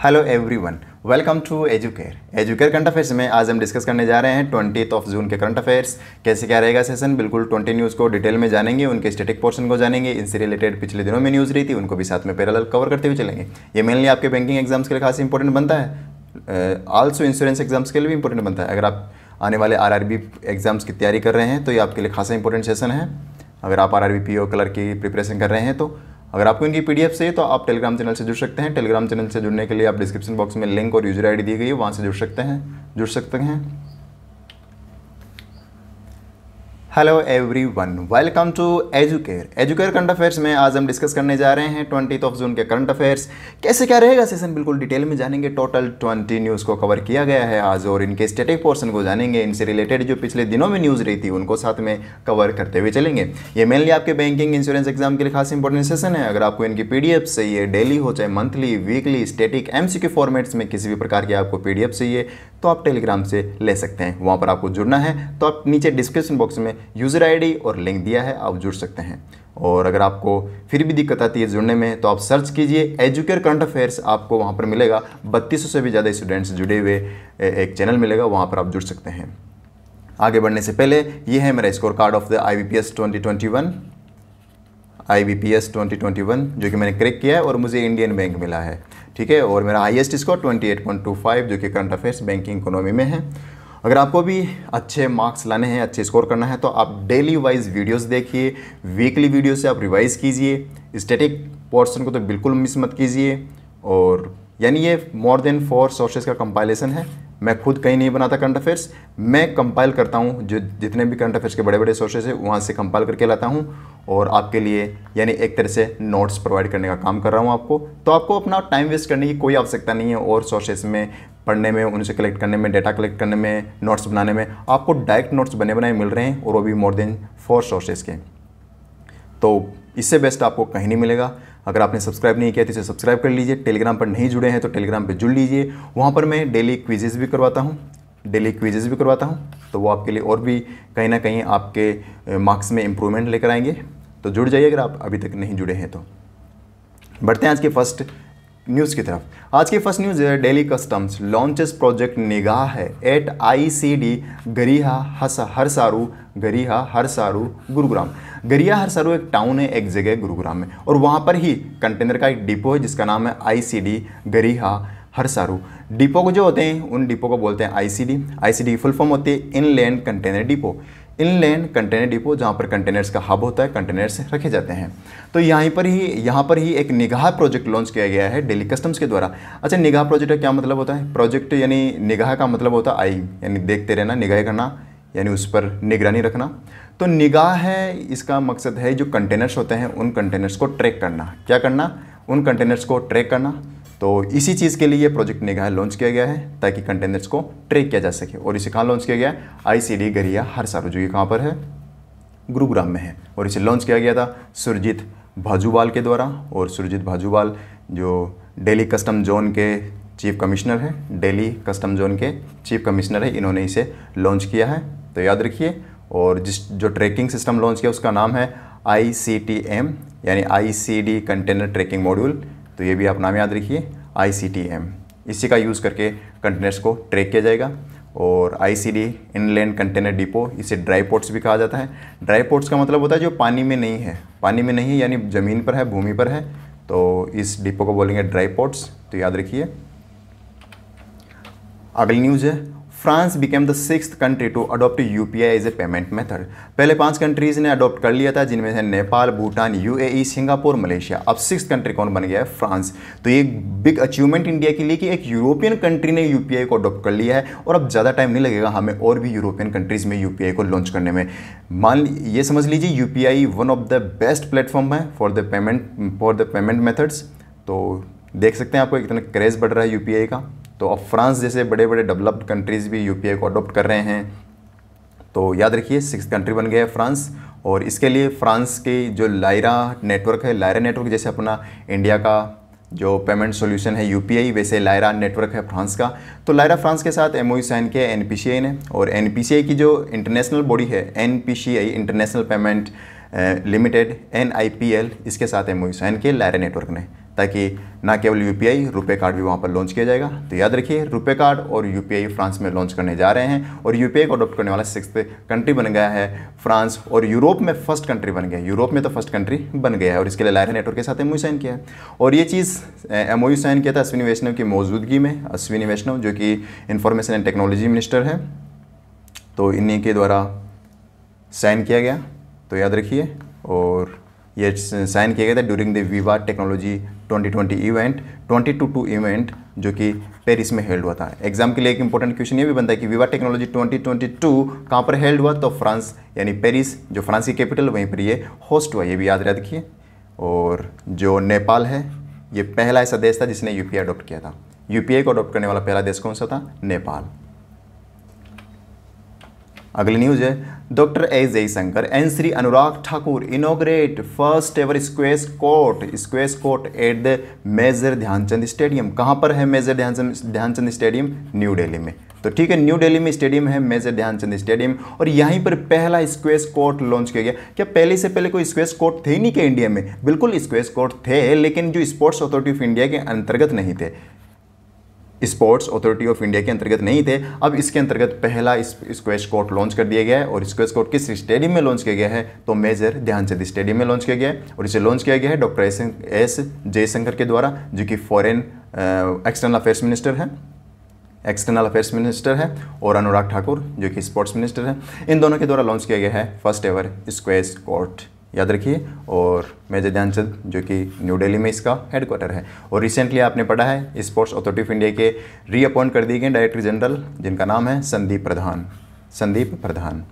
Hello everyone, welcome to Educare current affairs में आज हम डिस्कस करने जा रहे हैं 20 जून के करंट अफेयर्स। कैसे क्या रहेगा सेशन, बिल्कुल 20 न्यूज़ को डिटेल में जानेंगे, उनके स्टैटिक पोर्शन को जानेंगे, इनसे रिलेटेड पिछले दिनों में न्यूज़ रही थी उनको भी साथ में पैरेलल कवर करते हुए चलेंगे। ये मेनली आपके बैंकिंग एग्जाम्स के लिए खास इंपॉर्टेंट बनता है, आल्सो इंश्योरेंस एग्जाम्स के लिए भी इंपॉर्टेंट बनता है। अगर आप आने वाले आरआरबी एग्जाम्स की तैयारी कर रहे हैं तो ये आपके लिए खासा इंपॉर्टेंट सेशन है। अगर आप आरआरबी पीओ क्लर्क की प्रिपरेशन कर रहे हैं तो अगर आपको इनकी पीडीएफ चाहिए तो आप टेलीग्राम चैनल से जुड़ सकते हैं। टेलीग्राम चैनल से जुड़ने के लिए आप डिस्क्रिप्शन बॉक्स में लिंक और यूजर आईडी दी गई है, वहाँ से जुड़ सकते हैं। Hello everyone, welcome to Educare current affairs में आज हम डिस्कस करने जा रहे हैं 20 जून के करंट अफेयर्स। कैसे क्या रहेगा सेशन, बिल्कुल डिटेल में जानेंगे। टोटल 20 न्यूज़ को कवर किया गया है आज और इनके स्टैटिक पोर्शन को जानेंगे, इनसे रिलेटेड जो पिछले दिनों में न्यूज़ रही थी उनको साथ में कवर करते हुए चलेंगे। ये मेनली आपके बैंकिंग इंश्योरेंस एग्जाम के लिए खास इंपॉर्टेंट सेशन है। अगर आपको इनकी पीडीएफ चाहिए, डेली हो चाहे monthly, weekly, static, MCQ formats में किसी भी प्रकार की आपको पीडीएफ चाहिए तो आप टेलीग्राम से ले सकते हैं। वहाँ पर आपको जुड़ना है तो आप नीचे डिस्क्रिप्शन बॉक्स में यूज़र आईडी और लिंक दिया है, आप जुड़ सकते हैं। और अगर आपको फिर भी दिक्कत आती है जुड़ने में तो आप सर्च कीजिए एजुकेयर करंट अफेयर्स, आपको वहाँ पर मिलेगा। 3200 से भी ज़्यादा स्टूडेंट्स जुड़े हुए एक चैनल मिलेगा, वहाँ पर आप जुड़ सकते हैं। आगे बढ़ने से पहले ये है मेरा score card of the IBPS 2021 जो कि मैंने क्रैक किया है और मुझे इंडियन बैंक मिला है, ठीक है। और मेरा हाईएस्ट स्कोर 28.25 जो कि करंट अफेयर्स बैंकिंग इकोनॉमी में है। अगर आपको भी अच्छे मार्क्स लाने हैं, अच्छे स्कोर करना है तो आप डेली वाइज वीडियोस देखिए, वीकली वीडियो से आप रिवाइज कीजिए, स्टैटिक पोर्शन को तो बिल्कुल मिस मत कीजिए। और यानी ये मोर देन 4 सोर्सेज का कंपाइलेशन है। मैं खुद कहीं नहीं बनाता करंट अफेयर्स, मैं कंपाइल करता हूँ, जो जितने भी करंट अफेयर्स के बड़े बड़े सोर्सेज है वहाँ से कंपाइल करके लाता हूँ और आपके लिए यानी एक तरह से नोट्स प्रोवाइड करने का काम कर रहा हूँ आपको। तो आपको अपना टाइम वेस्ट करने की कोई आवश्यकता नहीं है और सोर्सेज में पढ़ने में, उनसे कलेक्ट करने में, डेटा कलेक्ट करने में, नोट्स बनाने में। आपको डायरेक्ट नोट्स बने बनाए मिल रहे हैं और वो भी मोर देन 4 सोर्सेज के। तो इससे बेस्ट आपको कहीं नहीं मिलेगा। अगर आपने सब्सक्राइब नहीं किया तो इसे सब्सक्राइब कर लीजिए। टेलीग्राम पर नहीं जुड़े हैं तो टेलीग्राम पर जुड़ लीजिए, वहाँ पर मैं डेली क्विजेज़ भी करवाता हूँ। तो वो आपके लिए और भी कहीं ना कहीं आपके मार्क्स में इम्प्रूवमेंट लेकर आएंगे। तो जुड़ जाइए अगर आप अभी तक नहीं जुड़े हैं तो। बढ़ते हैं आज के फर्स्ट न्यूज़ की तरफ। आज की फर्स्ट न्यूज़ है दिल्ली कस्टम्स लॉन्चेस प्रोजेक्ट निगाह है एट ICD गरिहा हरसारू गुरुग्राम। गरिया हरसारू एक टाउन है, एक जगह गुरुग्राम में, और वहाँ पर ही कंटेनर का एक डिपो है जिसका नाम है ICD गरिहा हरसारू। डिपो को जो होते हैं उन डिपो को बोलते हैं ICD की फुल फॉर्म होती है inland container depot. Inland container depot जहाँ पर कंटेनर्स का हब होता है, कंटेनर्स रखे जाते हैं। तो यहाँ पर ही एक निगाह प्रोजेक्ट लॉन्च किया गया है दिल्ली कस्टम्स के द्वारा। अच्छा, निगाह प्रोजेक्ट का क्या मतलब होता है? प्रोजेक्ट यानी निगाह का मतलब होता है आई, यानी देखते रहना, निगाह करना यानी उस पर निगरानी रखना। तो निगाह है, इसका मकसद है जो कंटेनर्स होते हैं उन कंटेनर्स को ट्रैक करना। क्या करना? उन कंटेनर्स को ट्रैक करना। तो इसी चीज़ के लिए प्रोजेक्ट निगाह लॉन्च किया गया है ताकि कंटेनर्स को ट्रैक किया जा सके। और इसे कहाँ लॉन्च किया गया है? ICD गरिया हरसारू, जो ये कहाँ पर है? गुरुग्राम में है। और इसे लॉन्च किया गया था सुरजीत भाजूवाल के द्वारा। और सुरजीत भाजूवाल जो दिल्ली कस्टम जोन के चीफ कमिश्नर है, इन्होंने इसे लॉन्च किया है, तो याद रखिए। और जो ट्रैकिंग सिस्टम लॉन्च किया उसका नाम है ICTM यानी ICD कंटेनर ट्रैकिंग मॉड्यूल। तो ये भी आप नाम याद रखिए, ICTM। इसी का यूज़ करके कंटेनर्स को ट्रैक किया जाएगा। और ICD इनलैंड कंटेनर डिपो, इसे ड्राई पोर्ट्स भी कहा जाता है। ड्राई पोर्ट्स का मतलब होता है जो पानी में नहीं है यानी ज़मीन पर है, भूमि पर है, तो इस डिपो को बोलेंगे ड्राई पोर्ट्स, तो याद रखिए। अगली न्यूज़ है France became the 6th country to adopt UPI as a payment method. पहले 5 कंट्रीज़ ने अडॉप्ट कर लिया था, जिनमें से Nepal, Bhutan, UAE, Singapore, Malaysia. अब 6th कंट्री कौन बन गया है? फ्रांस। तो ये बिग अचीवमेंट इंडिया के लिए कि एक यूरोपियन कंट्री ने UPI को अडॉप्ट कर लिया है। और अब ज़्यादा टाइम नहीं लगेगा हमें और भी यूरोपियन कंट्रीज़ में UPI को लॉन्च करने में। ये समझ लीजिए UPI one of the best platform है फॉर द पेमेंट मेथड्स। तो देख सकते हैं आपको कितना क्रेज़ बढ़ रहा है UPI का। तो अब फ्रांस जैसे बड़े बड़े डेवलप्ड कंट्रीज़ भी UPI को अडॉप्ट कर रहे हैं। तो याद रखिए 6th कंट्री बन गया है फ्रांस। और इसके लिए फ्रांस के जो लायरा नेटवर्क जैसे अपना इंडिया का जो पेमेंट सॉल्यूशन है UPI, वैसे लायरा नेटवर्क है फ्रांस का। तो लायरा फ्रांस के साथ MOU साइन किया है NPCI ने। और NPCI की जो इंटरनेशनल बॉडी है NPCI international payment limited NIPL, इसके साथ MOU साइन किया लायरा नेटवर्क ने, ताकि ना केवल यूपीआई, रुपए कार्ड भी वहाँ पर लॉन्च किया जाएगा। तो याद रखिए, रुपए कार्ड और यूपीआई फ्रांस में लॉन्च करने जा रहे हैं और यूपीआई को अडॉप्ट करने वाला 6th कंट्री बन गया है फ्रांस, और यूरोप में फर्स्ट कंट्री बन गया। यूरोप में तो फर्स्ट कंट्री बन गया है और इसके लिए लायरा नेटवर्क के साथ एमओयू साइन किया है। और ये चीज़ एमओयू साइन किया था अश्विनी वैष्णव की मौजूदगी में। अश्विनी वैष्णव जो कि इंफॉर्मेशन एंड टेक्नोलॉजी मिनिस्टर है, तो इन्हीं के द्वारा साइन किया गया। तो याद रखिए, और ये साइन किया गया था ड्यूरिंग द विवा टेक्नोलॉजी 2020 इवेंट 2022 इवेंट जो कि पेरिस में हेल्ड हुआ था। एग्जाम के लिए एक इंपॉर्टेंट क्वेश्चन ये भी बनता है कि विवा टेक्नोलॉजी 2022 कहाँ पर हेल्ड हुआ, तो फ्रांस यानी पेरिस जो फ्रांस की कैपिटल, वहीं पर ये होस्ट हुआ, ये भी याद रखिए। और जो नेपाल है, ये पहला ऐसा देश था जिसने यूपीआई अडॉप्ट किया था। यूपीआई को अडॉप्ट करने वाला पहला देश कौन सा था, नेपाल। अगली न्यूज है, doctor S Jaishankar and Shri Anurag Thakur inaugurate first ever squash court at the major Dhyan Chand stadium. कहाँ पर है major Dhyan Chand stadium, new Delhi में। तो ठीक है, न्यू दिल्ली में स्टेडियम है मेजर ध्यानचंद स्टेडियम, और यहीं पर पहला स्क्वैश कोर्ट लॉन्च किया गया। क्या पहले से पहले कोई स्क्वैश कोर्ट थे नहीं क्या इंडिया में? बिल्कुल स्क्वैश कोर्ट थे, लेकिन जो स्पोर्ट्स अथॉरिटी ऑफ इंडिया के अंतर्गत नहीं थे, स्पोर्ट्स अथॉरिटी ऑफ इंडिया के अंतर्गत नहीं थे। अब इसके अंतर्गत पहला स्क्वैश कोर्ट लॉन्च कर दिया गया है, और स्क्वैश कोर्ट किस स्टेडियम में लॉन्च किया गया है, तो मेजर ध्यानचंद स्टेडियम में लॉन्च किया गया है। और इसे लॉन्च किया गया है डॉक्टर एस जयशंकर के द्वारा, जो कि फॉरेन एक्सटर्नल अफेयर्स मिनिस्टर है, और अनुराग ठाकुर जो कि स्पोर्ट्स मिनिस्टर है। इन दोनों के द्वारा लॉन्च किया गया है फर्स्ट एवर स्क्वैश कोर्ट, याद रखिए। और मेजर ध्यानचंद जो कि न्यू दिल्ली में इसका हेडक्वार्टर है। और रिसेंटली आपने पढ़ा है स्पोर्ट्स अथॉरिटी ऑफ इंडिया के रीअपॉइंट कर दिए गए डायरेक्टर जनरल, जिनका नाम है संदीप प्रधान।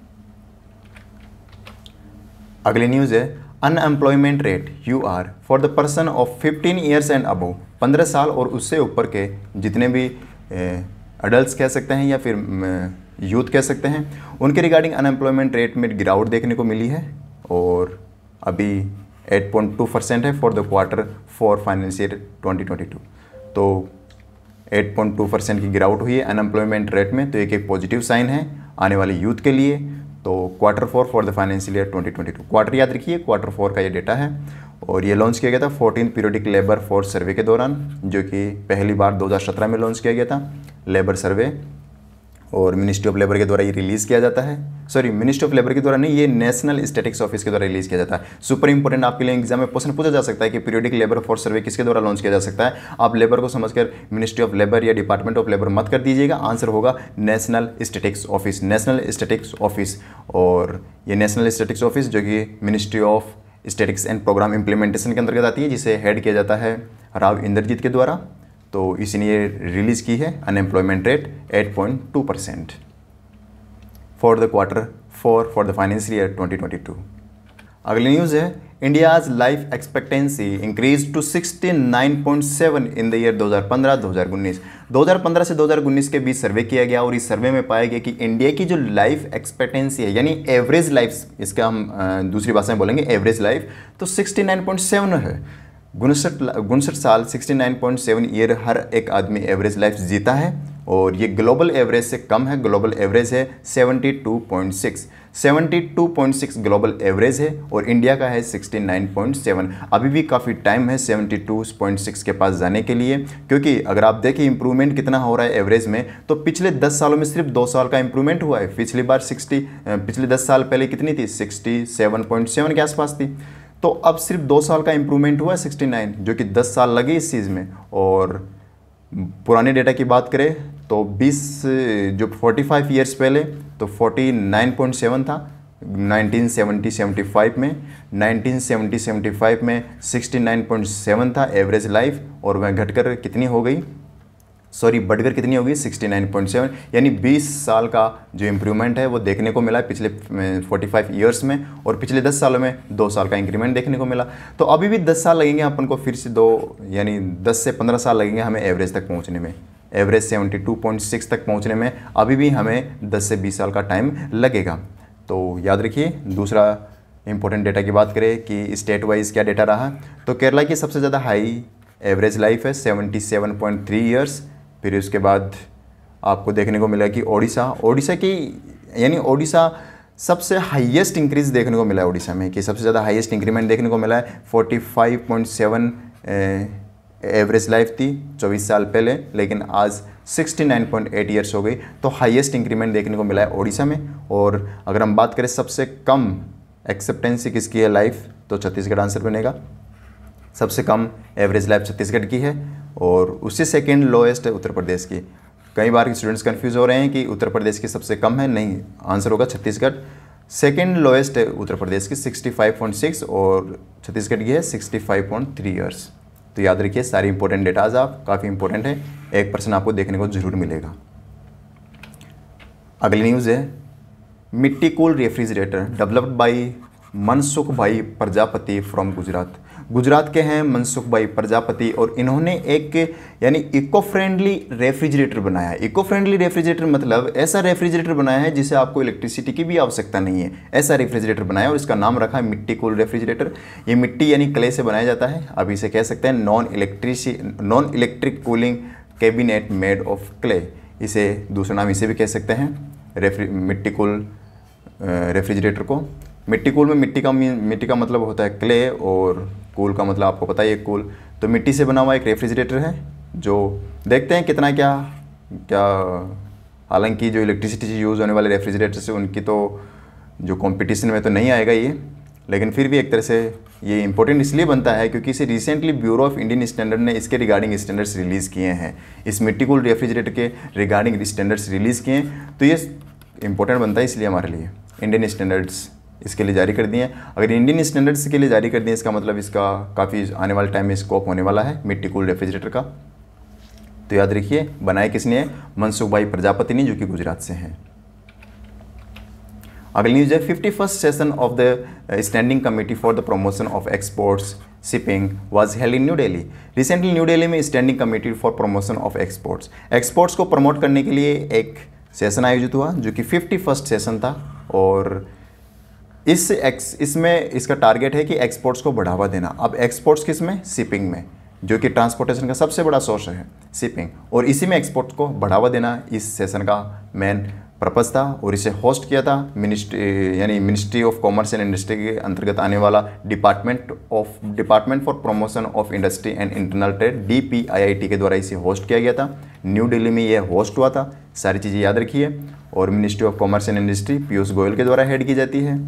अगली न्यूज़ है, unemployment rate UR for the person of 15 years and above, 15 साल और उससे ऊपर के जितने भी अडल्ट कह सकते हैं या फिर यूथ कह सकते हैं, उनके रिगार्डिंग अनएम्प्लॉयमेंट रेट में गिरावट देखने को मिली है, और अभी 8.2% है फॉर द Q4 फाइनेंशियल 2022। तो 8.2% की गिरावट हुई है अनएम्प्लॉयमेंट रेट में, तो एक पॉजिटिव साइन है आने वाले यूथ के लिए। तो Q4 for the financial year 2022, quarter याद रखिए, Q4 का ये डेटा है। और ये लॉन्च किया गया था 14 पीरियोडिक लेबर फोर्स सर्वे के दौरान, जो कि पहली बार 2017 में लॉन्च किया गया था लेबर सर्वे, और मिनिस्ट्री ऑफ लेबर के द्वारा ये रिलीज़ किया जाता है। सॉरी, मिनिस्ट्री ऑफ लेबर के द्वारा नहीं, ये नेशनल स्टैटिस्टिक्स ऑफिस के द्वारा रिलीज़ किया जाता है। सुपर इंपॉर्टेंट, आपके लिए एग्जाम में क्वेश्चन पूछा जा सकता है कि पीरियोडिक लेबर फोर्स सर्वे किसके द्वारा लॉन्च किया जा सकता है। आप लेबर को समझकर मिनिस्ट्री ऑफ लेबर या डिपार्टमेंट ऑफ लेबर मत कर दीजिएगा, आंसर होगा नेशनल स्टैटिस्टिक्स ऑफिस। और ये नेशनल स्टैटिस्टिक्स ऑफिस जो कि ministry of statistics and programme implementation के अंतर्गत आती है, जिसे हेड किया जाता है राव इंद्रजीत के द्वारा। तो इसी ने रिलीज़ की है unemployment rate 8.2% for the Q4 for the financial year 2022। अगली न्यूज़ है, India's life expectancy increase to 69.7 in the year 2015-2019। 2015 से 2019 के बीच सर्वे किया गया, और इस सर्वे में पाया गया कि इंडिया की जो लाइफ एक्सपेक्टेंसी है, यानी एवरेज लाइफ, इसका हम दूसरी भाषा में बोलेंगे एवरेज लाइफ, तो 69.7 है। 59 साल 69.7 ईयर हर एक आदमी एवरेज लाइफ जीता है, और ये ग्लोबल एवरेज से कम है। ग्लोबल एवरेज है 72.6 ग्लोबल एवरेज है, और इंडिया का है 69.7। अभी भी काफ़ी टाइम है 72.6 के पास जाने के लिए, क्योंकि अगर आप देखें इंप्रूवमेंट कितना हो रहा है एवरेज में, तो पिछले 10 सालों में सिर्फ 2 साल का इंप्रूवमेंट हुआ है। पिछली बार पिछले 10 साल पहले कितनी थी, 67.7 के आसपास थी। तो अब सिर्फ 2 साल का इंप्रूवमेंट हुआ है 69, जो कि 10 साल लगे इस चीज़ में। और पुराने डेटा की बात करें तो 45 ईयर्स पहले तो 49.7 था 1970-75 में। 1970-75 में 69.7 था एवरेज लाइफ, और वह घटकर कितनी हो गई, बढ़कर कितनी होगी 69.7। यानी 20 साल का जो इम्प्रूवमेंट है वो देखने को मिला है पिछले 45 ईयर्स में, और पिछले 10 सालों में 2 साल का इंक्रीमेंट देखने को मिला। तो अभी भी 10 साल लगेंगे अपन को, फिर से 10 से 15 साल लगेंगे हमें एवरेज तक पहुंचने में, एवरेज 72.6 तक पहुंचने में अभी भी हमें 10 से 20 साल का टाइम लगेगा। तो याद रखिए, दूसरा इंपॉर्टेंट डेटा की बात करें कि स्टेट वाइज क्या डेटा रहा, तो केरला की सबसे ज़्यादा हाई एवरेज लाइफ है 77.3 ईयर्स। फिर उसके बाद आपको देखने को मिला कि ओडिशा सबसे हाईएस्ट इंक्रीज देखने को मिला है। ओडिशा में कि सबसे ज़्यादा हाईएस्ट इंक्रीमेंट देखने को मिला है 45.7 एवरेज लाइफ थी 24 साल पहले, लेकिन आज 69.8 ईयर्स हो गई। तो हाईएस्ट इंक्रीमेंट देखने को मिला है ओडिशा में। और अगर हम बात करें सबसे कम एक्सेप्टेंसी किसकी है लाइफ, तो छत्तीसगढ़ आंसर बनेगा। सबसे कम एवरेज लाइफ छत्तीसगढ़ की है और उससे सेकेंड लोएस्ट है उत्तर प्रदेश की। कई बार स्टूडेंट्स कंफ्यूज हो रहे हैं कि उत्तर प्रदेश की सबसे कम है, नहीं, आंसर होगा छत्तीसगढ़। सेकेंड लोएस्ट है उत्तर प्रदेश की 65.6 और छत्तीसगढ़ की है 65.3 ईयर्स। तो याद रखिए सारी इंपॉर्टेंट डेटाज आप काफ़ी इंपॉर्टेंट है, एक पर्सन आपको देखने को जरूर मिलेगा। अगली न्यूज़ है मिट्टी cool refrigerator developed by Mansukh भाई प्रजापति फ्रॉम गुजरात। गुजरात के हैं मनसुख भाई प्रजापति और इन्होंने एक यानी इको फ्रेंडली रेफ्रिजरेटर बनाया है। इको फ्रेंडली रेफ्रिजरेटर मतलब ऐसा रेफ्रिजरेटर बनाया है जिसे आपको इलेक्ट्रिसिटी की भी आवश्यकता नहीं है, ऐसा रेफ्रिजरेटर बनाया और इसका नाम रखा है मिट्टी कूल रेफ्रिजरेटर। ये मिट्टी यानी क्ले से बनाया जाता है। अब इसे कह सकते हैं non electric cooling cabinet made of clay. इसे दूसरा नाम इसे भी कह सकते हैं मिट्टी कूल रेफ्रिजरेटर को। मिट्टी कूल में मिट्टी का मतलब होता है क्ले और कूल का मतलब आपको पता ही है कूल। तो मिट्टी से बना हुआ एक रेफ्रिजरेटर है जो देखते हैं कितना क्या क्या। हालांकि जो इलेक्ट्रिसिटी से यूज़ होने वाले रेफ्रिजरेटर से उनकी तो जो कंपटीशन में तो नहीं आएगा ये, लेकिन फिर भी एक तरह से ये इंपॉर्टेंट इसलिए बनता है क्योंकि इसे recently bureau of Indian standard ने इसके रिगार्डिंग स्टैंडर्ड्स रिलीज़ किए हैं। इस मिट्टी कूल रेफ्रिजरेटर के रिगार्डिंग स्टैंडर्ड्स रिलीज़ किए हैं, तो ये इंपॉर्टेंट बनता है इसलिए हमारे लिए। इंडियन स्टैंडर्ड्स इसके लिए जारी कर दिए हैं। अगर इंडियन स्टैंडर्ड्स के लिए जारी कर दिए इसका मतलब इसका काफ़ी आने वाले टाइम में स्कोप होने वाला है मिट्टी कूल रेफ्रिजरेटर का। तो याद रखिए बनाया किसने है, मनसुख भाई प्रजापति ने, जो कि गुजरात से हैं। अगली न्यूज है 51st session of the standing committee for the promotion of exports shipping was held in new Delhi. Recently New Delhi में standing committee for promotion of exports को प्रमोट करने के लिए एक सेशन आयोजित हुआ जो कि 51st सेशन था। और इसमें इसका टारगेट है कि एक्सपोर्ट्स को बढ़ावा देना। अब एक्सपोर्ट्स किस में, शिपिंग में, जो कि ट्रांसपोर्टेशन का सबसे बड़ा सोर्स है शिपिंग, और इसी में एक्सपोर्ट्स को बढ़ावा देना इस सेशन का मेन पर्पज़ था। और इसे होस्ट किया था ministry of commerce and industry के अंतर्गत आने वाला department for promotion of industry and internal trade DPIIT के द्वारा इसे होस्ट किया गया था। न्यू दिल्ली में यह होस्ट हुआ था, सारी चीज़ें याद रखिए। और ministry of commerce and industry Piyush Goyal के द्वारा हेड की जाती है।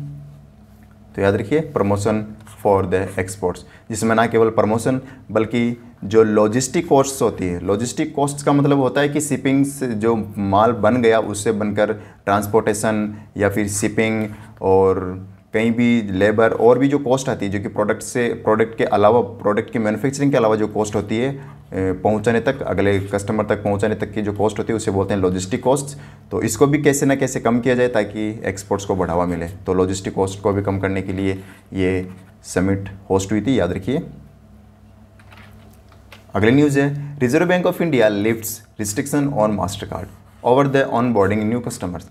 तो याद रखिए प्रमोशन फॉर द एक्सपोर्ट्स, जिसमें ना केवल प्रमोशन बल्कि जो लॉजिस्टिक कॉस्ट्स होती है, लॉजिस्टिक कॉस्ट्स का मतलब होता है कि शिपिंग से जो माल बन गया उससे बनकर ट्रांसपोर्टेशन या फिर शिपिंग और कहीं भी लेबर और भी जो कॉस्ट आती है जो कि प्रोडक्ट के मैन्युफैक्चरिंग के अलावा जो कॉस्ट होती है पहुंचाने तक, अगले कस्टमर तक पहुंचाने तक की जो कॉस्ट होती है उसे बोलते हैं लॉजिस्टिक कॉस्ट। तो इसको भी कैसे ना कैसे कम किया जाए ताकि एक्सपोर्ट्स को बढ़ावा मिले। तो लॉजिस्टिक कॉस्ट को भी कम करने के लिए ये समिट होस्ट हुई थी, याद रखिए। अगली न्यूज़ है reserve bank of India lifts restriction on master card over the on boarding new customers.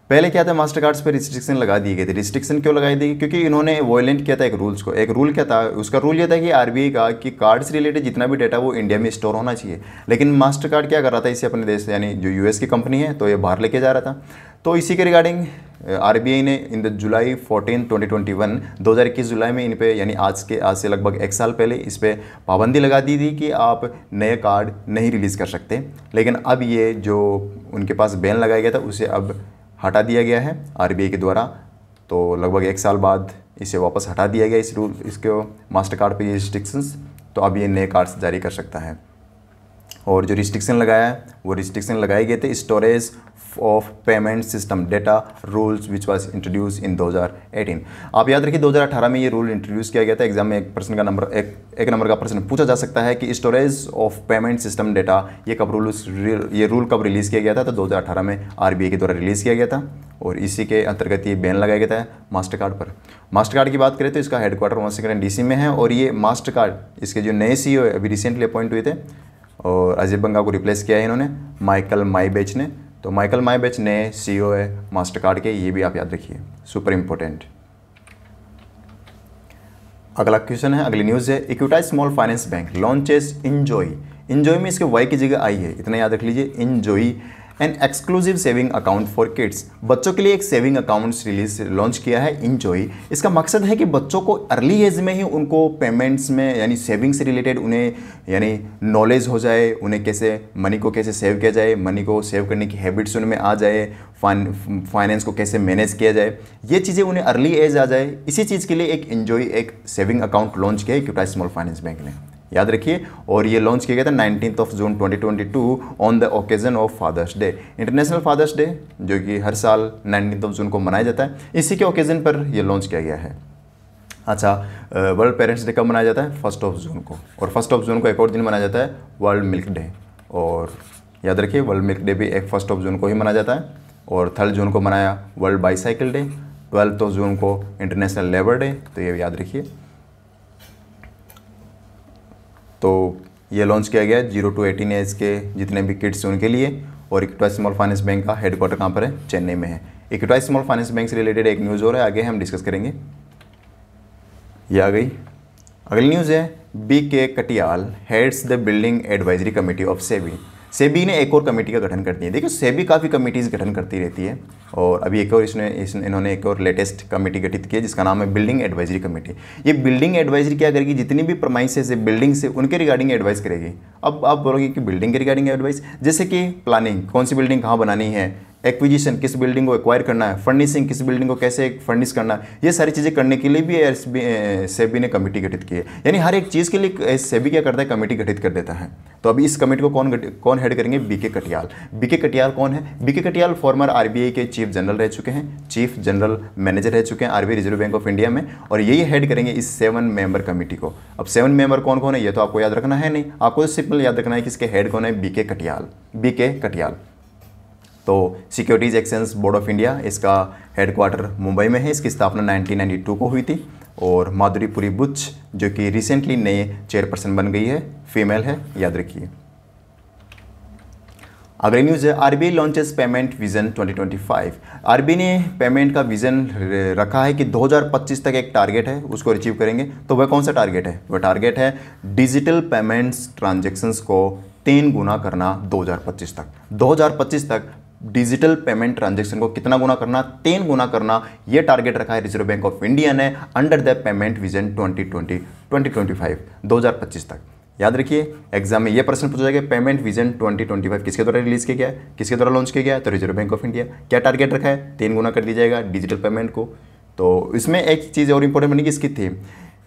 पहले क्या था, मास्टर कार्ड्स पर रिस्ट्रिक्शन लगा दिए गए थे। रिस्ट्रिक्शन क्यों लगाई दी? क्योंकि इन्होंने वॉयलेंट किया था एक रूल्स को। एक रूल क्या था, उसका रूल ये था कि आरबीआई का कि कार्ड से रिलेटेड जितना भी डाटा वो इंडिया में स्टोर होना चाहिए। लेकिन मास्टर कार्ड क्या कर रहा था, इसे अपने देश यानी जो यूएस की कंपनी है तो ये बाहर लेके जा रहा था। तो इसी के रिगार्डिंग आरबीआई ने इन द जुलाई 14, 2021 जुलाई में इन पे यानी आज से लगभग एक साल पहले इस पर पाबंदी लगा दी थी कि आप नए कार्ड नहीं रिलीज़ कर सकते। लेकिन अब ये जो उनके पास बैन लगाया गया था उसे अब हटा दिया गया है आरबीआई के द्वारा। तो लगभग एक साल बाद इसे वापस हटा दिया गया इस रूल, इसके मास्टर कार्ड पे ये रिस्ट्रिक्शंस। तो अब ये नए कार्ड्स जारी कर सकता है। और जो रिस्ट्रिक्शन लगाया है वो रिस्ट्रिक्शन लगाए गए थे storage of payment system data rules which was introduce इन 2018। आप याद रखिए 2018 में ये रूल इंट्रोड्यूस किया गया था। एग्जाम में एक नंबर का प्रश्न पूछा जा सकता है कि storage of payment system data ये रूल कब रिलीज़ किया गया था? तो 2018 में आरबीआई के द्वारा रिलीज़ किया गया था और इसी के अंतर्गत ये बैन लगाया गया था मास्टर कार्ड पर। मास्टर कार्ड की बात करें तो इसका हेडक्वार्टर वाशिंगटन डीसी में है और ये मास्टर कार्ड इसके जो नए सीईओ अभी रिसेंटली अपॉइंट हुए थे और अजय बंगा को रिप्लेस किया है इन्होंने माइकल माइबेच ने। तो माइकल माइबेच नए सीईओ है मास्टर कार्ड के, ये भी आप याद रखिए, सुपर इंपॉर्टेंट। अगला क्वेश्चन है, अगली न्यूज़ है Equitas small finance bank launches enjoy. Enjoy में इसके वाई की जगह आई है, इतना याद रख लीजिए। Enjoy an exclusive saving account for kids, बच्चों के लिए एक सेविंग अकाउंट रिलीज लॉन्च किया है इंजॉय। इसका मकसद है कि बच्चों को अर्ली एज में ही उनको पेमेंट्स में यानी सेविंग से रिलेटेड उन्हें यानी नॉलेज हो जाए, उन्हें कैसे मनी को कैसे सेव किया जाए, मनी को सेव करने की हैबिट्स उनमें आ जाए, फाइनेंस को कैसे मैनेज किया जाए, ये चीज़ें उन्हें अर्ली एज आ जाए। इसी चीज़ के लिए एक इंजॉय एक सेविंग अकाउंट लॉन्च किया है इक्विटास स्मॉल फाइनेंस बैंक ने, याद रखिए। और ये लॉन्च किया गया था 19 June 2022 on the occasion of father's day, international father's day जो कि हर साल 19 जून को मनाया जाता है, इसी के ओकेजन पर यह लॉन्च किया गया है। अच्छा, वर्ल्ड पेरेंट्स डे कब मनाया जाता है? 1 जून को, और 1 जून को एक और दिन मनाया जाता है वर्ल्ड मिल्क डे, और याद रखिए वर्ल्ड मिल्क डे भी 1 जून को ही मनाया जाता है। और 3 जून को मनाया वर्ल्ड बाईसाइकिल डे, 12 जून को इंटरनेशनल लेबर डे, तो ये याद रखिए। तो ये लॉन्च किया गया 0 to 18 एज के जितने भी किड्स हैं उनके लिए। और इक्विटास स्मॉल फाइनेंस बैंक का हेडक्वार्टर कहाँ पर है? चेन्नई में है। इक्विटास स्मॉल फाइनेंस बैंक से रिलेटेड एक न्यूज़ और है, आगे हम डिस्कस करेंगे। ये आ गई। अगली न्यूज़ है BK Katiyal heads the building advisory committee of SEBI. SEBI ने एक और कमेटी का गठन कर दिया। देखिए सेबी काफ़ी कमेटीज़ गठन करती रहती है, और अभी एक और इन्होंने एक और लेटेस्ट कमेटी गठित की है जिसका नाम है बिल्डिंग एडवाइजरी कमेटी। ये बिल्डिंग एडवाइजरी क्या करेगी? जितनी भी प्रमाइसेस है बिल्डिंग से उनके रिगार्डिंग एडवाइस करेगी। अब आप बोलोगे कि बिल्डिंग के रिगार्डिंग एडवाइस, जैसे कि प्लानिंग, कौन सी बिल्डिंग कहाँ बनानी है, एक्विजिशन, किस बिल्डिंग को एक्वायर करना है, फर्निशिंग, किस बिल्डिंग को कैसे फर्निश करना है, ये सारी चीज़ें करने के लिए भी सेबी ने कमेटी गठित की है। यानी हर एक चीज़ के लिए सेबी क्या करता है? कमेटी गठित कर देता है। तो अभी इस कमेटी को कौन हेड करेंगे? BK कटियाल। BK कटियाल कौन है? BK कटियाल फॉर्मर RBI के चीफ जनरल रह चुके हैं, चीफ जनरल मैनेजर रह चुके हैं RBI reserve bank of India में, और यही हेड करेंगे इस 7 मेंबर कमेटी को। अब 7 मेंबर कौन कौन है ये तो आपको याद रखना है नहीं, आपको सिंपल याद रखना है कि इसके हेड कौन है? BK कटियाल। BK कटियाल। तो securities exchange board of India, इसका हेडक्वार्टर मुंबई में है। इसकी स्थापना 1992 को हुई थी। और माधुरी पुरी बुच जो कि रिसेंटली नए चेयरपर्सन बन गई है, फीमेल है, याद रखिए। अगली न्यूज़ है RBI launches payment vision 2025। RBI ने पेमेंट का विजन रखा है कि 2025 तक एक टारगेट है, उसको अचीव करेंगे। तो वह कौन सा टारगेट है? वह टारगेट है डिजिटल पेमेंट्स ट्रांजेक्शन्स को 3 गुना करना 2025 तक। 2025 तक डिजिटल पेमेंट ट्रांजैक्शन को कितना गुना करना? 3 गुना करना, ये टारगेट रखा है रिजर्व बैंक ऑफ इंडिया ने अंडर द पेमेंट विजन 2025 2025 तक। याद रखिए एग्जाम में ये प्रश्न पूछा जाएगा, पेमेंट विजन 2025 किसके द्वारा रिलीज किया गया है, किसके द्वारा लॉन्च किया गया है? तो रिजर्व बैंक ऑफ इंडिया। क्या टारगेट रखा है? 3 गुना कर दिया जाएगा डिजिटल पेमेंट को। तो इसमें एक चीज़ और इंपॉर्टेंट बनेगी, इसकी थीम।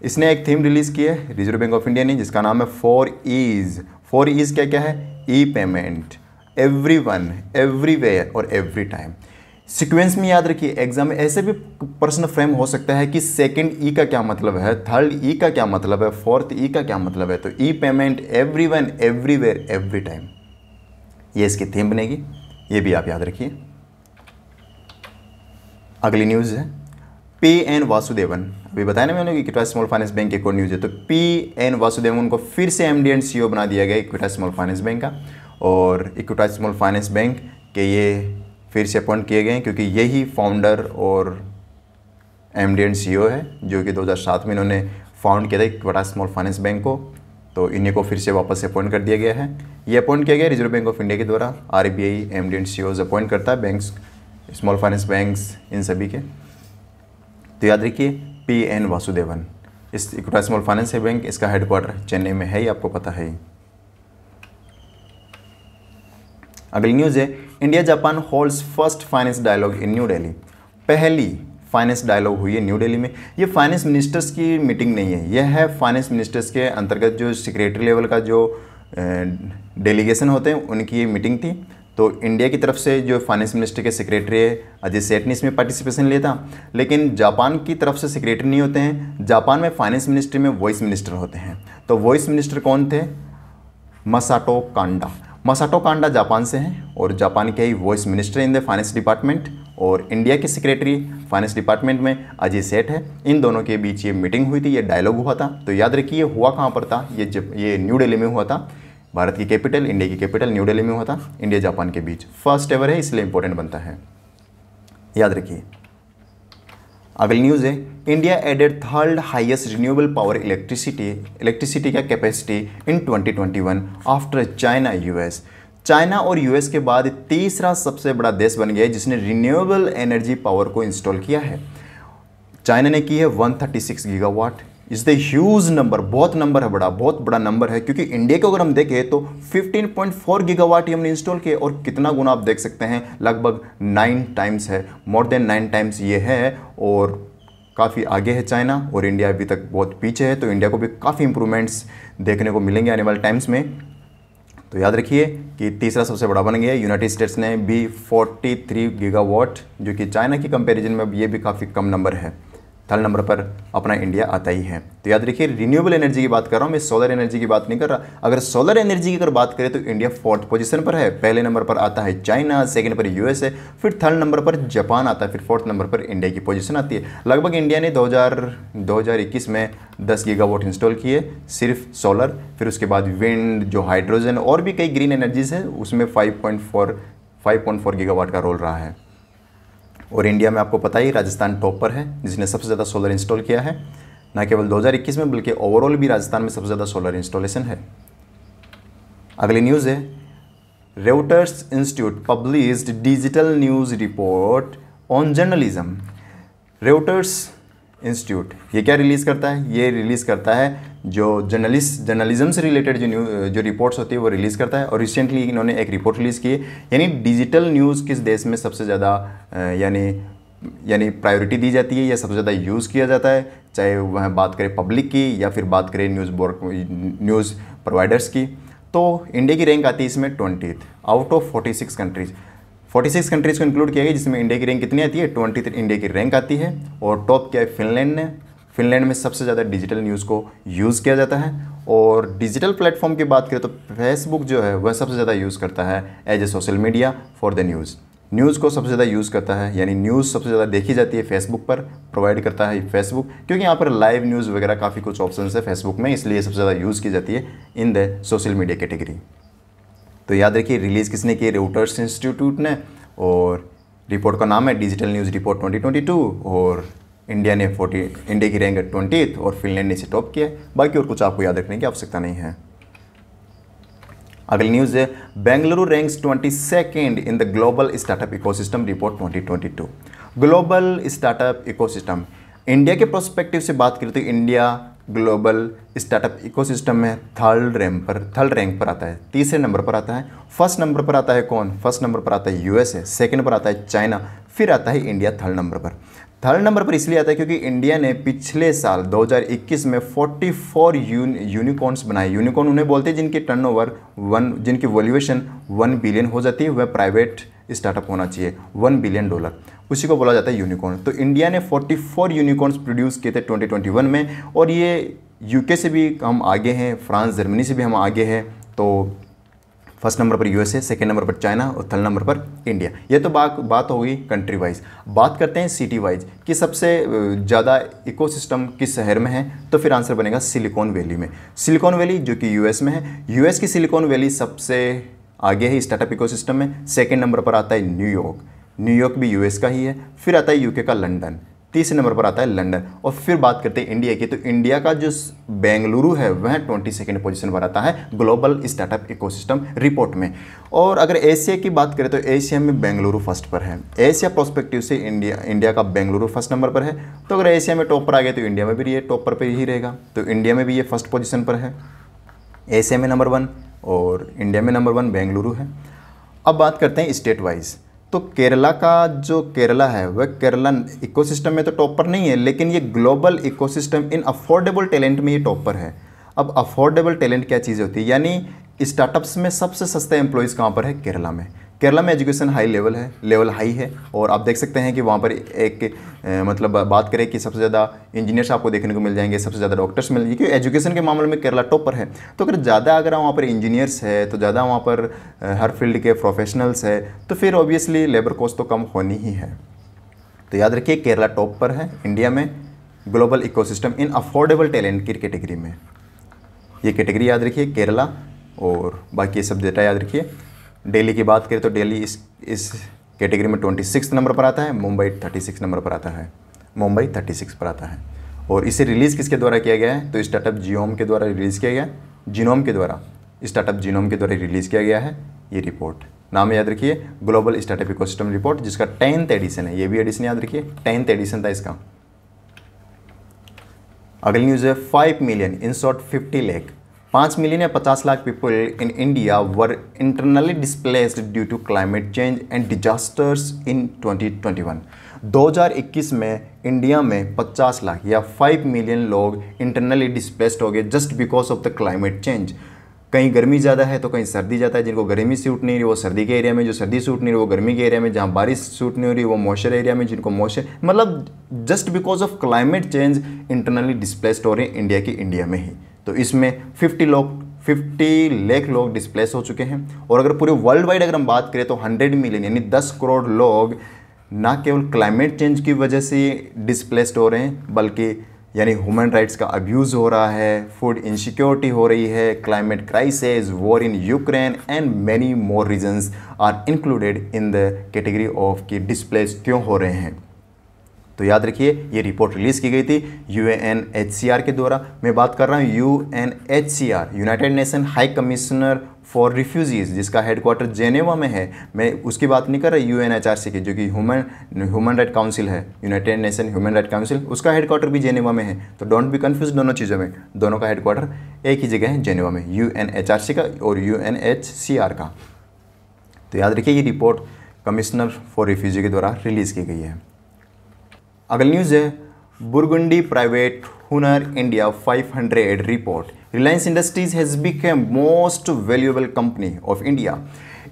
इसने एक थीम रिलीज की है रिजर्व बैंक ऑफ इंडिया ने जिसका नाम है फॉर ईज। फॉर ईज क्या क्या है? ई पेमेंट, एवरीवन, एवरीवेयर और एवरी टाइम। सीक्वेंस में याद रखिए, एग्जाम में ऐसे भी प्रश्न फ्रेम हो सकता है कि सेकंड ई का क्या मतलब है, थर्ड ई का क्या मतलब है, फोर्थ ई का क्या मतलब है। तो E payment, everyone, everywhere, every time, ये इसकी थीम बनेगी, ये भी आप याद रखिए। अगली न्यूज़ है PN वासुदेवन। अभी बताया ना मैंने कि इक्विटास स्मॉल फाइनेंस बैंक की एक और न्यूज़ है। तो PN वासुदेवन को फिर से MD एंड CEO बना दिया गया इक्विटास स्मॉल फाइनेंस बैंक का। और इक्विटास स्मॉल फाइनेंस बैंक के ये फिर से अपॉइंट किए गए हैं क्योंकि यही फाउंडर और MD एंड CEO है जो कि 2007 में इन्होंने फाउंड किया था इक्विटास स्मॉल फाइनेंस बैंक को। तो इन्हीं को फिर से वापस से अपॉइंट कर दिया गया है। ये अपॉइंट किया गया रिजर्व बैंक ऑफ इंडिया के द्वारा। RBI MD and CEOs appoint करता है बैंक्स, स्मॉल फाइनेंस बैंक्स, इन सभी के। तो याद रखिए PN वासुदेवन, इस इक्विटास स्मॉल फाइनेंस बैंक, इसका हेडक्वार्टर चेन्नई में है, ये आपको पता है ही। अगली न्यूज़ है India Japan holds first finance dialogue in new Delhi. पहली फाइनेंस डायलॉग हुई है न्यू दिल्ली में। ये फाइनेंस मिनिस्टर्स की मीटिंग नहीं है, यह है फाइनेंस मिनिस्टर्स के अंतर्गत जो सेक्रेटरी लेवल का जो डेलीगेशन होते हैं उनकी ये मीटिंग थी। तो इंडिया की तरफ से जो फाइनेंस मिनिस्टर के सेक्रेटरी है अजय सेठ ने इसमें पार्टिसिपेशन लिया था, लेकिन जापान की तरफ से सेक्रेटरी नहीं होते हैं। जापान में फाइनेंस मिनिस्ट्री में वॉइस मिनिस्टर होते हैं। तो वॉइस मिनिस्टर कौन थे? Masato Kanda. Masato Kanda Japan से हैं और जापान के ही vice minister in the finance department, और इंडिया के सेक्रेटरी फाइनेंस डिपार्टमेंट में अजय सेठ है। इन दोनों के बीच ये मीटिंग हुई थी, ये डायलॉग हुआ था। तो याद रखिए हुआ कहाँ पर था? ये न्यू दिल्ली में हुआ था। भारत की कैपिटल, इंडिया की कैपिटल न्यू दिल्ली में हुआ था। इंडिया जापान के बीच फर्स्ट एवर है, इसलिए इंपॉर्टेंट बनता है, याद रखिए। अगली न्यूज़ है India added third highest renewable power electricity का capacity in 2021 after China US। China और यूएस के बाद तीसरा सबसे बड़ा देश बन गया है जिसने रिन्यूएबल एनर्जी पावर को इंस्टॉल किया है। चाइना ने की है 136 gigawatt. Is the huge number, बहुत नंबर है, बहुत बड़ा नंबर है, क्योंकि इंडिया को अगर हम देखें तो 15.4 गीगावाट ही हमने इंस्टॉल किए, और कितना गुना आप देख सकते हैं, लगभग 9 टाइम्स है, मोर देन 9 टाइम्स ये है, और काफ़ी आगे है चाइना, और इंडिया अभी तक बहुत पीछे है। तो इंडिया को भी काफ़ी इंप्रूवमेंट्स देखने को मिलेंगे आने वाले टाइम्स में। तो याद रखिए कि तीसरा सबसे बड़ा बन गया। यूनाइटेड स्टेट्स ने भी 43 गीगावाट, जो कि चाइना की कंपैरिजन में ये भी काफ़ी कम नंबर है। थर्ड नंबर पर अपना इंडिया आता ही है। तो याद रखिए रिन्यूएबल एनर्जी की बात कर रहा हूँ मैं, सोलर एनर्जी की बात नहीं कर रहा। अगर सोलर एनर्जी की अगर बात करें तो इंडिया 4th पोजीशन पर है। पहले नंबर पर आता है चाइना, सेकंड पर यूएसए, फिर थर्ड नंबर पर जापान आता है, फिर 4th नंबर पर इंडिया की पोजीशन आती है। लगभग इंडिया ने 2021 में 10 गीगावाट इंस्टॉल किए सिर्फ सोलर, फिर उसके बाद विंड, जो हाइड्रोजन और भी कई ग्रीन एनर्जीज है, उसमें 5.4 गीगावाट का रोल रहा है। और इंडिया में आपको पता ही राजस्थान टॉप पर है जिसने सबसे ज़्यादा सोलर इंस्टॉल किया है, ना केवल 2021 में बल्कि ओवरऑल भी राजस्थान में सबसे ज़्यादा सोलर इंस्टॉलेशन है। अगली न्यूज़ है, Reuters institute published digital news report on journalism. Reuters institute ये क्या रिलीज़ करता है? ये रिलीज़ करता है जो जर्नलिज्म से रिलेटेड जो रिपोर्ट्स होती है वो रिलीज़ करता है। और रिसेंटली इन्होंने एक रिपोर्ट रिलीज़ की है, यानी डिजिटल न्यूज़ किस देश में सबसे ज़्यादा यानी प्रायोरिटी दी जाती है या सबसे ज़्यादा यूज़ किया जाता है, चाहे वह बात करें पब्लिक की या फिर बात करें न्यूज़ प्रोवाइडर्स की। तो इंडिया की रैंक आती है इसमें 20th out of 46 countries. 46 countries को इंक्लूड किया गया, जिसमें इंडिया की रैंक कितनी आती है? 20th इंडिया की रैंक आती है। और टॉप क्या है? फिनलैंड ने। फिनलैंड में सबसे ज़्यादा डिजिटल न्यूज़ को यूज़ किया जाता है। और डिजिटल प्लेटफॉर्म की बात करें तो फेसबुक जो है वह सबसे ज़्यादा यूज़ करता है as a social media for the news को सबसे ज़्यादा यूज़ करता है, यानी न्यूज़ सबसे ज़्यादा देखी जाती है फेसबुक पर, प्रोवाइड करता है फेसबुक, क्योंकि यहाँ पर लाइव न्यूज़ वगैरह काफ़ी कुछ ऑप्शन है फेसबुक में, इसलिए सबसे ज़्यादा यूज़ की जाती है in the social media category. तो याद रखिए रिलीज़ किसने की? रेउटर्स इंस्टीट्यूट ने, और रिपोर्ट का नाम है डिजिटल न्यूज़ रिपोर्ट 2022, और इंडिया की रैंक है 20th और फिनलैंड ने इसे टॉप किया है। बाकी और कुछ आपको याद रखने की आवश्यकता नहीं है। अगली न्यूज़ है, Bengaluru ranks 22nd in the global startup ecosystem report 2022। Global startup ecosystem, India के प्रोस्पेक्टिव से बात करें तो इंडिया ग्लोबल स्टार्टअप इकोसिस्टम में थर्ड रैंक पर आता है, तीसरे नंबर पर आता है। फर्स्ट नंबर पर आता है कौन? फर्स्ट नंबर पर आता है यूएसए, सेकंड पर आता है चाइना, फिर आता है इंडिया थर्ड नंबर पर। थर्ड नंबर पर इसलिए आता है क्योंकि इंडिया ने पिछले साल 2021 में 44 यूनिकॉर्न्स बनाए। यूनिकॉर्न उन्हें बोलते हैं जिनकी टर्नओवर जिनकी वैल्यूएशन 1 बिलियन हो जाती है, वह प्राइवेट स्टार्टअप होना चाहिए, $1 बिलियन, उसी को बोला जाता है यूनिकॉर्न। तो इंडिया ने 44 यूनिकॉर्न्स प्रोड्यूस किए थे 2021 में, और ये यूके से भी हम आगे हैं, फ्रांस जर्मनी से भी हम आगे हैं। तो फर्स्ट नंबर पर यूएसए, सेकंड नंबर पर चाइना और थर्ड नंबर पर इंडिया। ये तो बात हो गई कंट्री वाइज। बात करते हैं सिटी वाइज कि सबसे ज़्यादा इकोसिस्टम किस शहर में है, तो फिर आंसर बनेगा सिलिकॉन वैली में। सिलिकॉन वैली जो कि यूएस में है, यूएस की सिलिकॉन वैली सबसे आगे है स्टार्टअप इकोसिस्टम में। सेकेंड नंबर पर आता है न्यूयॉर्क भी यूएस का ही है। फिर आता है यूके का लंदन, तीसरे नंबर पर आता है लंदन। और फिर बात करते हैं इंडिया की, तो इंडिया का जो बेंगलुरु है वह 22nd पोजीशन पर आता है ग्लोबल स्टार्टअप इकोसिस्टम रिपोर्ट में। और अगर एशिया की बात करें तो एशिया में बेंगलुरु फर्स्ट पर है। एशिया प्रोस्पेक्टिव से इंडिया का बेंगलुरु फर्स्ट नंबर पर है। तो अगर एशिया में टॉप पर आ गया तो इंडिया में भी ये टॉप पर ही रहेगा। तो इंडिया में भी ये फर्स्ट पोजीशन पर है, एशिया में नंबर 1 और इंडिया में नंबर 1 बेंगलुरु है। अब बात करते हैं स्टेट वाइज, तो केरला का जो केरला है वह केरला इकोसिस्टम में तो टॉप पर नहीं है, लेकिन ये ग्लोबल इकोसिस्टम इन अफोर्डेबल टैलेंट में ये टॉप पर है। अब अफोर्डेबल टैलेंट क्या चीज़ होती है, यानी स्टार्टअप्स में सबसे सस्ते एम्प्लॉयज़ कहाँ पर है? केरला में। केरला में एजुकेशन लेवल हाई है, और आप देख सकते हैं कि वहाँ पर मतलब बात करें कि सबसे ज़्यादा इंजीनियर्स आपको देखने को मिल जाएंगे, सबसे ज़्यादा डॉक्टर्स मिल जाएंगे, क्योंकि एजुकेशन के मामले में केरला टॉप पर है। तो अगर वहाँ पर इंजीनियर्स है, तो ज़्यादा वहाँ पर हर फील्ड के प्रोफेशनल्स है, तो फिर ऑब्वियसली लेबर कॉस्ट तो कम होनी ही है। तो याद रखिए केरला टॉप पर है इंडिया में ग्लोबल इकोसिस्टम इन अफोर्डेबल टैलेंट की कैटेगरी में। ये कैटेगरी याद रखिए केरला, और बाकी सब डेटा याद रखिए। दिल्ली की बात करें तो दिल्ली इस कैटेगरी में 26 नंबर पर आता है, मुंबई 36 नंबर पर आता है, मुंबई 36 पर आता है। और इसे रिलीज़ किसके द्वारा किया गया है? तो स्टार्टअप जीनोम के द्वारा रिलीज़ किया गया, स्टार्टअप जीनोम के द्वारा रिलीज़ किया गया है। ये रिपोर्ट, नाम याद रखिए ग्लोबल स्टार्टअप इकोसिस्टम रिपोर्ट, जिसका 10th एडिशन है, ये भी एडिशन याद रखिए 10th एडिशन था इसका। अगली न्यूज़ है 5 million in short 50 lakh, 5 million या 50 lakh people in India were internally displaced due to climate change and disasters in 2021। 2021 में इंडिया में 50 लाख या 5 मिलियन लोग इंटरनली डिस्प्लेस्ड हो गए just because of the climate change. कहीं गर्मी ज़्यादा है तो कहीं सर्दी ज़्यादा है, जिनको गर्मी सूट नहीं रही वो सर्दी के एरिया में, जो सर्दी सूट नहीं रही वो गर्मी के एरिया में, जहाँ बारिश सूट नहीं हो रही वो मॉइस्चर एरिया में, जिनको मॉइस्चर, मतलब just because of climate change internally displaced हो रहे हैं इंडिया की इंडिया में ही। तो इसमें 50 लाख लोग डिस्प्लेस हो चुके हैं। और अगर पूरे वर्ल्ड वाइड अगर हम बात करें तो 100 मिलियन यानी 10 करोड़ लोग ना केवल क्लाइमेट चेंज की वजह से डिस्प्लेस्ड हो रहे हैं, बल्कि यानी ह्यूमन राइट्स का अब्यूज़ हो रहा है, फूड इनसिक्योरिटी हो रही है, climate crisis, war in Ukraine and many more reasons are included in the category of कि डिस्प्लेस क्यों हो रहे हैं। तो याद रखिए ये रिपोर्ट रिलीज़ की गई थी UNHCR के द्वारा। मैं बात कर रहा हूँ UNHCR, United nation high commissioner for refugees, जिसका हेडक्वार्टर जेनेवा में है। मैं उसकी बात नहीं कर रहा UNHRC की, जो कि ह्यूमन राइट काउंसिल है, United nation human right council, उसका हेडक्वार्टर भी जेनेवा में है। तो डोंट बी कन्फ्यूज दोनों चीज़ों में, दोनों का हेडक्वार्टर एक ही जगह है जेनेवा में, UNHRC का और UNHCR का। तो याद रखिए ये रिपोर्ट कमिश्नर फॉर रिफ्यूजी के द्वारा रिलीज़ की गई है। अगली न्यूज़ है बुरगुंडी प्राइवेट हुनर India 500 report, Reliance industries has become most valuable company of India.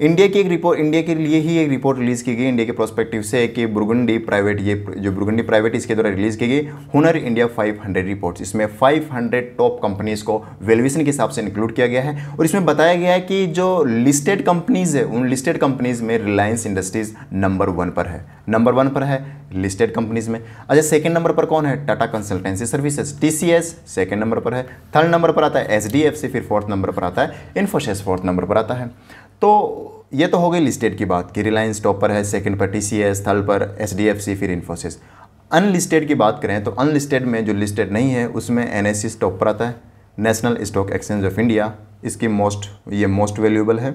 India की एक रिपोर्ट, इंडिया के लिए ही एक रिपोर्ट रिलीज़ की गई इंडिया के प्रोस्पेक्टिव से कि बुरगुंडी प्राइवेट, ये जो बुरगुंडी प्राइवेट इसके द्वारा रिलीज़ की गई हुनर इंडिया 500 रिपोर्ट्स। इसमें 500 टॉप कंपनीज़ को वैल्यूएशन के हिसाब से इंक्लूड किया गया है और इसमें बताया गया है कि जो लिस्टेड कंपनीज़ है उन लिस्टेड कंपनीज़ में रिलायंस इंडस्ट्रीज़ नंबर 1 पर है, नंबर 1 पर है लिस्टेड कंपनीज़ में। अच्छा, सेकंड नंबर पर कौन है? Tata consultancy services TCS second number पर है, थर्ड नंबर पर आता है SDFC, फिर फोर्थ नंबर पर आता है इन्फोसिस, फोर्थ नंबर पर आता है। तो ये तो हो गई लिस्टेड की बात कि रिलायंस टॉप पर है, सेकंड पर TCS, थर्ड पर SDFC, फिर इन्फोसिस। अनलिस्टेड की बात करें तो अनलिस्टेड में जो लिस्टेड नहीं है उसमें NSE टॉप पर आता है, national stock exchange of India. इसकी मोस्ट वैल्यूएबल है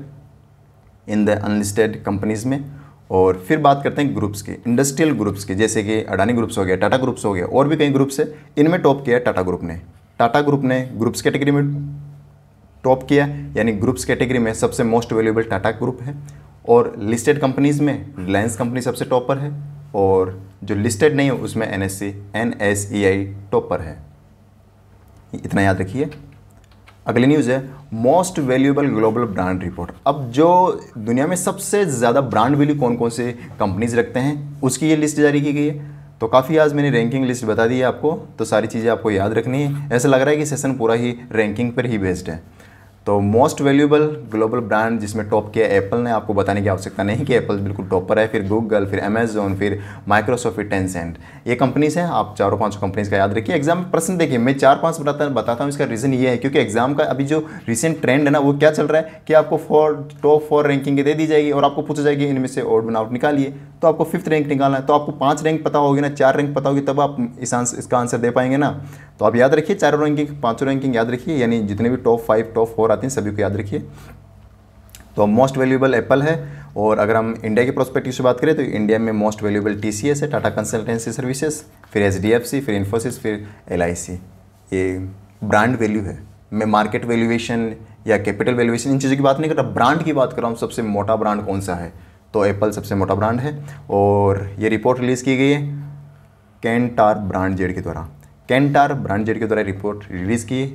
इन द अनलिस्टेड कंपनीज़ में। और फिर बात करते हैं ग्रुप्स की, इंडस्ट्रियल ग्रुप्स की, जैसे कि अडानी ग्रुप्स हो गया, टाटा ग्रुप्स हो गया, और भी कई ग्रुप्स है, इनमें टॉप किया है टाटा ग्रुप ने। टाटा ग्रुप ने ग्रुप्स कैटेगरी में टॉप किया, यानी ग्रुप्स कैटेगरी में सबसे मोस्ट वैल्यूएबल टाटा ग्रुप है। और लिस्टेड कंपनीज़ में रिलायंस कंपनी सबसे टॉप पर है, और जो लिस्टेड नहीं है उसमें NSEI टॉप पर है। इतना याद रखिए। अगली न्यूज़ है most valuable global brand report. अब जो दुनिया में सबसे ज़्यादा ब्रांड वैल्यू कौन कौन से कंपनीज रखते हैं उसकी ये लिस्ट जारी की गई है। तो काफ़ी आज मैंने रैंकिंग लिस्ट बता दी है आपको, तो सारी चीज़ें आपको याद रखनी है। ऐसा लग रहा है कि सेशन पूरा ही रैंकिंग पर ही बेस्ड है। तो मोस्ट वैल्यूएबल ग्लोबल ब्रांड जिसमें टॉप किया एप्पल ने, आपको बताने की आवश्यकता नहीं कि एप्पल बिल्कुल टॉप पर है, फिर गूगल, फिर अमेजोन, फिर माइक्रोसॉफ्ट, फिर टेंसेंट, ये कंपनीज हैं। आप 4-5 कंपनीज का याद रखिए। एग्जाम में प्रश्न देखिए, मैं 4-5 बताता हूँ। इसका रीज़न ये है क्योंकि एग्जाम का अभी जो रिसेंट ट्रेंड है ना, वो क्या चल रहा है कि आपको टॉप 4 रैंकिंग दे दी जाएगी और आपको पूछा जाएगी इनमें से ऑड वन आउट निकालिए। तो आपको 5th रैंक निकालना है, तो आपको 5 रैंक पता होगी ना, 4 रैंक पता होगी, तब आप इसका आंसर दे पाएंगे ना। तो आप याद रखिए 4 रैंकिंग 5 रैंकिंग याद रखिए, यानी जितने भी टॉप 5 टॉप 4 आते हैं सभी को याद रखिए। तो मोस्ट वैल्यूएबल एप्पल है। और अगर हम इंडिया के प्रोस्पेक्टिव से बात करें तो इंडिया में मोस्ट वैल्यूएबल TCS है, टाटा कंसल्टेंसी सर्विसेज, फिर SDFC, फिर इन्फोसिस, फिर LIC। ये ब्रांड वैल्यू है। मैं मार्केट वैल्यूएशन या कैपिटल वैल्यूएशन इन चीज़ों की बात नहीं कर रहा, ब्रांड की बात कर रहा हूँ। सबसे मोटा ब्रांड कौन सा है? तो एप्पल सबसे मोटा ब्रांड है। और ये रिपोर्ट रिलीज़ की गई है कैंटार ब्रांडजेड के द्वारा। कैंटार ब्रांडजेड के द्वारा रिपोर्ट रिलीज़ की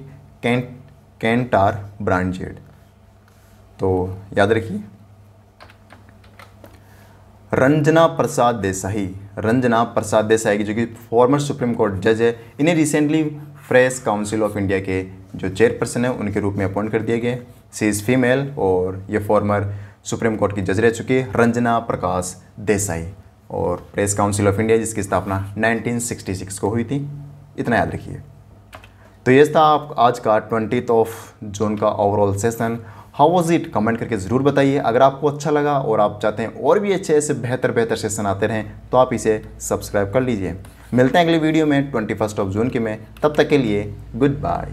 कैंटार ब्रांडजेड। तो याद रखिए रंजना प्रसाद देसाई की जो कि फॉर्मर सुप्रीम कोर्ट जज है, इन्हें recently press council of India के जो चेयरपर्सन है उनके रूप में अपॉइंट कर दिया गया। सी इज़ फीमेल और ये फॉर्मर सुप्रीम कोर्ट की जज रह चुकी है, रंजना प्रकाश देसाई। और प्रेस काउंसिल ऑफ इंडिया जिसकी स्थापना 1966 को हुई थी। इतना याद रखिए। तो ये था आप आज का 20 जून का overall session. How was it? Comment करके ज़रूर बताइए। अगर आपको अच्छा लगा और आप चाहते हैं और भी अच्छे ऐसे बेहतर सेशन आते रहें तो आप इसे सब्सक्राइब कर लीजिए। मिलते हैं अगली वीडियो में 21 जून के में। तब तक के लिए गुड बाय।